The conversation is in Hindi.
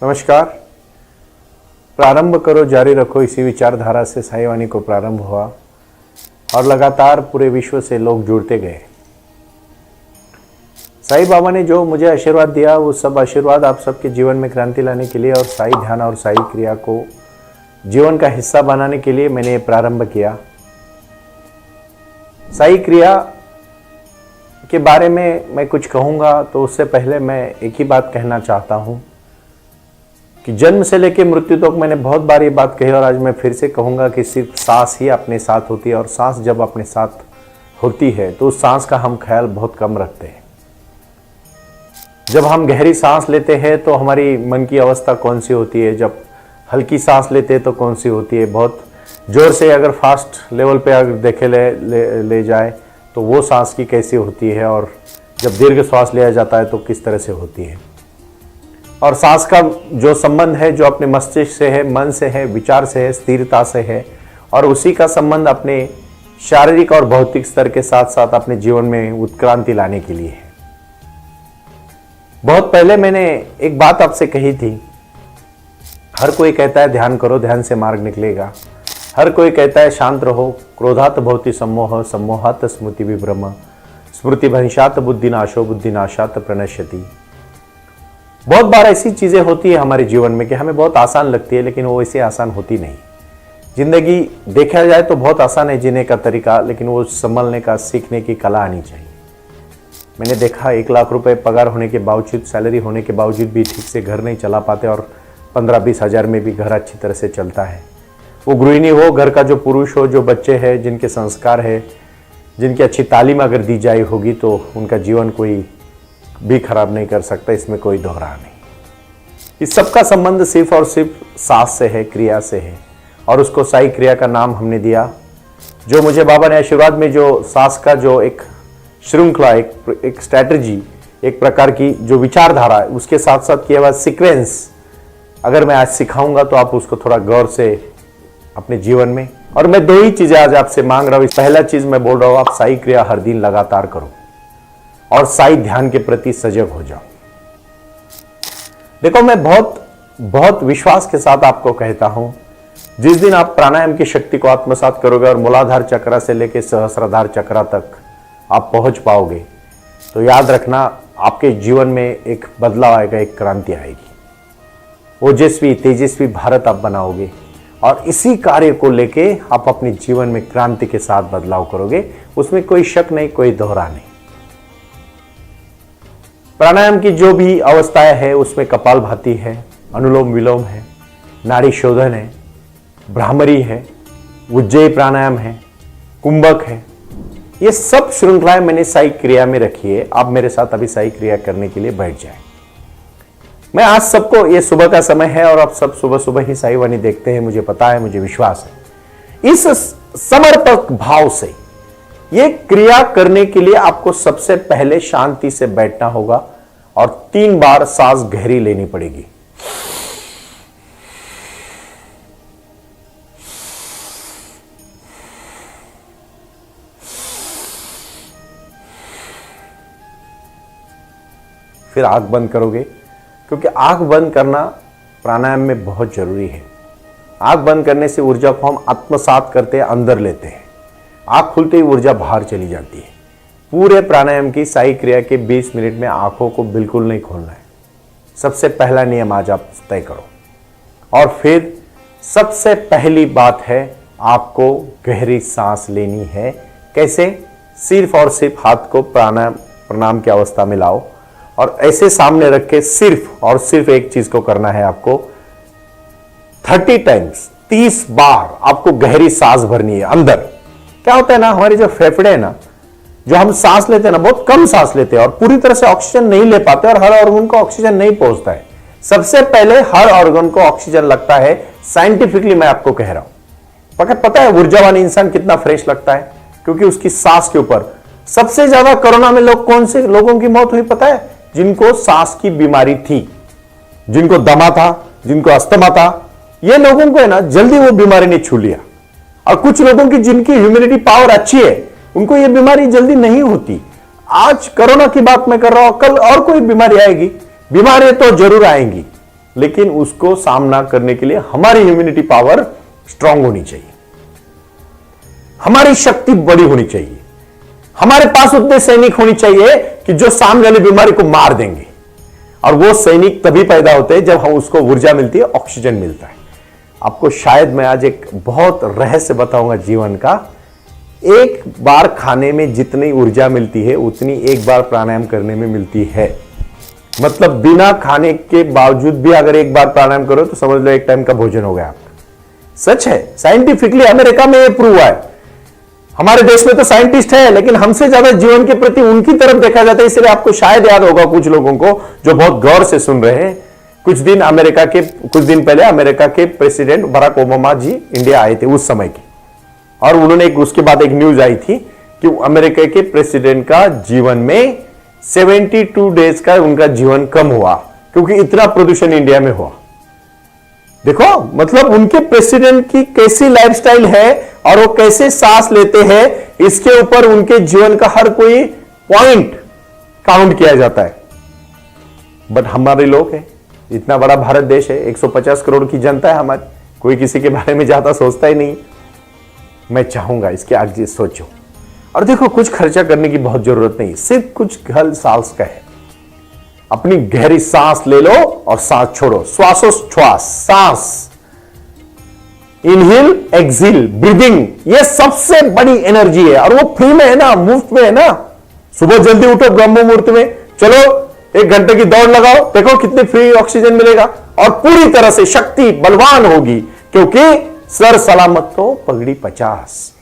नमस्कार। प्रारंभ करो जारी रखो, इसी विचारधारा से साई वाणी को प्रारंभ हुआ और लगातार पूरे विश्व से लोग जुड़ते गए। साई बाबा ने जो मुझे आशीर्वाद दिया वो सब आशीर्वाद आप सबके जीवन में क्रांति लाने के लिए और साई ध्यान और साई क्रिया को जीवन का हिस्सा बनाने के लिए मैंने प्रारंभ किया। साई क्रिया के बारे में मैं कुछ कहूँगा तो उससे पहले मैं एक ही बात कहना चाहता हूँ कि जन्म से लेकर मृत्यु तक मैंने बहुत बार ये बात कही और आज मैं फिर से कहूँगा कि सिर्फ सांस ही अपने साथ होती है और सांस जब अपने साथ होती है तो उस सांस का हम ख्याल बहुत कम रखते हैं। जब हम गहरी सांस लेते हैं तो हमारी मन की अवस्था कौन सी होती है, जब हल्की सांस लेते हैं तो कौन सी होती है, बहुत जोर से अगर फास्ट लेवल पे अगर देखे ले जाए तो वो सांस की कैसी होती है, और जब दीर्घ श्वास लिया जाता है तो किस तरह से होती है। और सांस का जो संबंध है जो अपने मस्तिष्क से है, मन से है, विचार से है, स्थिरता से है, और उसी का संबंध अपने शारीरिक और भौतिक स्तर के साथ साथ अपने जीवन में उत्क्रांति लाने के लिए है। बहुत पहले मैंने एक बात आपसे कही थी, हर कोई कहता है ध्यान करो, ध्यान से मार्ग निकलेगा। हर कोई कहता है शांत रहो, क्रोधात भवति सम्मोह, सम्मोहात स्मृति विभ्रम, स्मृति भंशात बुद्धिनाशो, बुद्धिनाशात प्रणश्यति। बहुत बार ऐसी चीजें होती है हमारे जीवन में कि हमें बहुत आसान लगती है, लेकिन वो वैसे आसान होती नहीं। जिंदगी देखा जाए तो बहुत आसान है जीने का तरीका, लेकिन वो संभलने का, सीखने की कला आनी चाहिए। मैंने देखा 1 लाख रुपए पगार होने के बावजूद, सैलरी होने के बावजूद भी ठीक से घर नहीं चला पाते और 15-20 हज़ार में भी घर अच्छी तरह से चलता है। वो गृहिणी हो, घर का जो पुरुष हो, जो बच्चे हैं, जिनके संस्कार है, जिनकी अच्छी तालीम अगर दी जाए होगी तो उनका जीवन कोई भी खराब नहीं कर सकता, इसमें कोई दोहरा नहीं। इस सब का संबंध सिर्फ और सिर्फ सांस से है, क्रिया से है, और उसको साई क्रिया का नाम हमने दिया। जो मुझे बाबा ने आशीर्वाद में जो सांस का जो एक श्रृंखला, एक स्ट्रैटेजी, एक प्रकार की जो विचारधारा है, उसके साथ साथ किया हुआ सीक्वेंस अगर मैं आज सिखाऊंगा तो आप उसको थोड़ा गौर से अपने जीवन में, और मैं 2 ही चीजें आज आपसे मांग रहा हूं। पहला चीज मैं बोल रहा हूं, आप साई क्रिया हर दिन लगातार करो और साई ध्यान के प्रति सजग हो जाओ। देखो, मैं बहुत विश्वास के साथ आपको कहता हूं, जिस दिन आप प्राणायाम की शक्ति को आत्मसात करोगे और मूलाधार चक्र से लेकर सहस्राधार चक्र तक आप पहुंच पाओगे तो याद रखना आपके जीवन में एक बदलाव आएगा, एक क्रांति आएगी। ओजस्वी तेजस्वी भारत आप बनाओगे और इसी कार्य को लेके आप अपने जीवन में क्रांति के साथ बदलाव करोगे, उसमें कोई शक नहीं, कोई दोहरा नहीं। प्राणायाम की जो भी अवस्थाएं है उसमें कपालभाति है, अनुलोम विलोम है, नाड़ी शोधन है, भ्रामरी है, उज्जयी प्राणायाम है, कुंभक है, ये सब श्रृंखलाएं मैंने साई क्रिया में रखी है। आप मेरे साथ अभी साई क्रिया करने के लिए बैठ जाएं। मैं आज सबको, ये सुबह का समय है और आप सब सुबह सुबह ही साई वाणी देखते हैं, मुझे पता है, मुझे विश्वास है। इस समर्पक भाव से ये क्रिया करने के लिए आपको सबसे पहले शांति से बैठना होगा और 3 बार सांस गहरी लेनी पड़ेगी। फिर आंख बंद करोगे, क्योंकि आंख बंद करना प्राणायाम में बहुत जरूरी है। आंख बंद करने से ऊर्जा को हम आत्मसात करते हैं, अंदर लेते हैं। आंख खुलते ही ऊर्जा बाहर चली जाती है। पूरे प्राणायाम की साई क्रिया के 20 मिनट में आंखों को बिल्कुल नहीं खोलना है। सबसे पहला नियम आज आप तय करो। और फिर सबसे पहली बात है, आपको गहरी सांस लेनी है। कैसे? सिर्फ और सिर्फ हाथ को प्रणाम की अवस्था में लाओ और ऐसे सामने रख के सिर्फ और सिर्फ एक चीज को करना है, आपको 30 टाइम्स, 30 बार आपको गहरी सांस भरनी है अंदर। क्या होता है ना, हमारे जो फेफड़े हैं ना, जो हम सांस लेते हैं ना, बहुत कम सांस लेते हैं और पूरी तरह से ऑक्सीजन नहीं ले पाते और हर ऑर्गन को ऑक्सीजन नहीं पहुंचता है। सबसे पहले हर ऑर्गन को ऑक्सीजन लगता है, साइंटिफिकली मैं आपको कह रहा हूं। पता है ऊर्जावान इंसान कितना फ्रेश लगता है, क्योंकि उसकी सांस के ऊपर सबसे ज्यादा कोरोना में कौन से लोगों की मौत हुई पता है? जिनको सांस की बीमारी थी, जिनको दमा था, जिनको अस्थमा था, ये लोगों को है ना जल्दी वो बीमारी ने छू लिया। और कुछ लोगों की जिनकी ह्यूमिनिटी पावर अच्छी है उनको ये बीमारी जल्दी नहीं होती। आज कोरोना की बात मैं कर रहा हूं, कल और कोई बीमारी आएगी, बीमारियां तो जरूर आएंगी, लेकिन उसको सामना करने के लिए हमारी इम्यूनिटी पावर स्ट्रांग होनी चाहिए, हमारी शक्ति बड़ी होनी चाहिए, हमारे पास उतने सैनिक होनी चाहिए कि जो सामने वाली बीमारी को मार देंगे। और वो सैनिक तभी पैदा होते हैं जब हम उसको ऊर्जा मिलती है, ऑक्सीजन मिलता है। आपको शायद मैं आज एक बहुत रहस्य बताऊंगा जीवन का। एक बार खाने में जितनी ऊर्जा मिलती है उतनी एक बार प्राणायाम करने में मिलती है। मतलब बिना खाने के बावजूद भी अगर एक बार प्राणायाम करो तो समझ लो एक टाइम का भोजन हो गया आपका। सच है, साइंटिफिकली अमेरिका में यह प्रूव हुआ है। हमारे देश में तो साइंटिस्ट है, लेकिन हमसे ज्यादा जीवन के प्रति उनकी तरफ देखा जाता है। इसलिए आपको शायद याद होगा कुछ लोगों को जो बहुत गौर से सुन रहे हैं, कुछ दिन पहले अमेरिका के प्रेसिडेंट बराक ओबामा जी इंडिया आए थे उस समय के, और उन्होंने उसके बाद एक न्यूज आई थी कि अमेरिका के प्रेसिडेंट का जीवन में 72 डेज का उनका जीवन कम हुआ क्योंकि इतना प्रदूषण इंडिया में हुआ। देखो मतलब उनके प्रेसिडेंट की कैसी लाइफस्टाइल है और वो कैसे सांस लेते हैं, इसके ऊपर उनके जीवन का हर कोई पॉइंट काउंट किया जाता है। बट हमारे लोग हैं, इतना बड़ा भारत देश है, 150 करोड़ की जनता है हमारी, कोई किसी के बारे में ज्यादा सोचता ही नहीं। मैं चाहूंगा इसके आगे सोचो। और देखो कुछ खर्चा करने की बहुत जरूरत नहीं, सिर्फ कुछ घर सांस का है। अपनी गहरी सांस ले लो और सांस छोड़ो, श्वासोच्छ्वास, सांस, इनहेल एक्सहेल, ब्रीदिंग, ये सबसे बड़ी एनर्जी है और वो फ्री में है ना, मुफ्त में है ना। सुबह जल्दी उठो, ब्रह्म मुहूर्त में चलो 1 घंटे की दौड़ लगाओ, देखो कितने फ्री ऑक्सीजन मिलेगा और पूरी तरह से शक्ति बलवान होगी, क्योंकि सर सलामत तो पगड़ी 50।